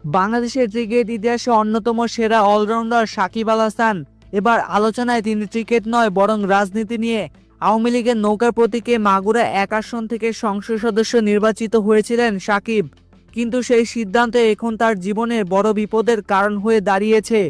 বাংলাদেশের ক্রিকেট ইতিহাসে অন্যতম সেরা অলরাউন্ডার সাকিব আল হাসান এবার আলোচনায়। তিনি ক্রিকেট নয় বরং রাজনীতি নিয়ে। আওয়ামী লীগের নৌকার প্রতীকে মাগুরা ১ আসন থেকে সংসদ সদস্য নির্বাচিত হয়েছিলেন সাকিব, কিন্তু সেই সিদ্ধান্ত এখন তার জীবনে বড় বিপদের কারণ হয়ে দাঁড়িয়েছে।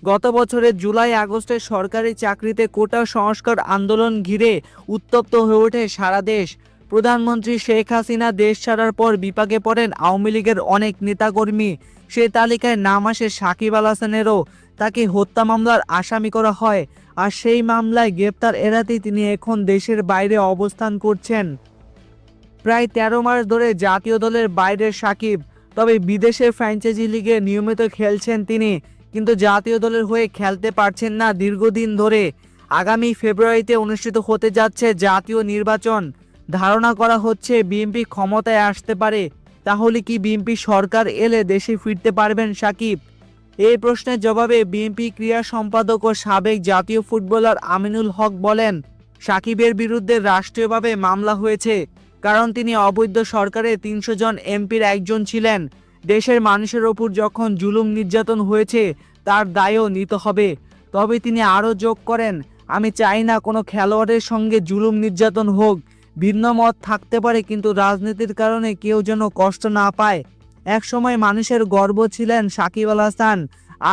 গত বছরের জুলাই আগস্টে সরকারি চাকরিতে কোটা সংস্কার আন্দোলন ঘিরে উত্তপ্ত হয়ে ওঠে সারা দেশ। প্রধানমন্ত্রী শেখ হাসিনা দেশ ছাড়ার পর বিপাকে পড়েন আওয়ামী লীগের অনেক নেতাকর্মী। সে তালিকায় নাম আসে সাকিব আল হাসানেরও। তাকে হত্যা মামলার আসামি করা হয়, আর সেই মামলায় গ্রেপ্তার এড়াতেই তিনি এখন দেশের বাইরে অবস্থান করছেন। প্রায় ১৩ মাস ধরে জাতীয় দলের বাইরের সাকিব, তবে বিদেশের ফ্র্যাঞ্চাইজি লিগে নিয়মিত খেলছেন তিনি, কিন্তু জাতীয় দলের হয়ে খেলতে পারছেন না দীর্ঘদিন ধরে। আগামী ফেব্রুয়ারিতে অনুষ্ঠিত হতে যাচ্ছে জাতীয় নির্বাচন। ধারণা করা হচ্ছে বিএনপি ক্ষমতায় আসতে পারে। তাহলে কি বিএনপি সরকার এলে দেশে ফিরতে পারবেন সাকিব? এই প্রশ্নের জবাবে বিএনপি ক্রীড়া সম্পাদক ও সাবেক জাতীয় ফুটবলার আমিনুল হক বলেন, সাকিবের বিরুদ্ধে রাষ্ট্রীয়ভাবে মামলা হয়েছে, কারণ তিনি অবৈধ সরকারে ৩০০ জন এমপির একজন ছিলেন। দেশের মানুষের ওপর যখন জুলুম নির্যাতন হয়েছে তার দায়ও নিতে হবে। তবে তিনি আরও যোগ করেন, আমি চাই না কোনো খেলোয়াড়ের সঙ্গে জুলুম নির্যাতন হোক। ভিন্ন মত থাকতে পারে, কিন্তু রাজনীতির কারণে কেউ যেন কষ্ট না পায়। এক সময় মানুষের গর্ব ছিলেন সাকিব আল হাসান,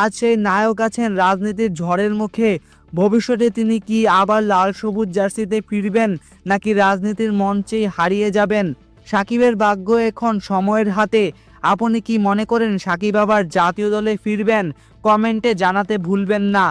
আজ সেই নায়ক আছেন রাজনীতির ঝড়ের মুখে। ভবিষ্যতে তিনি কি আবার লাল সবুজ জার্সিতে ফিরবেন, নাকি রাজনীতির মঞ্চেই হারিয়ে যাবেন? সাকিবের ভাগ্য এখন সময়ের হাতে। আপনি কি মনে করেন সাকিব আবার জাতীয় দলে ফিরবেন? কমেন্টে জানাতে ভুলবেন না।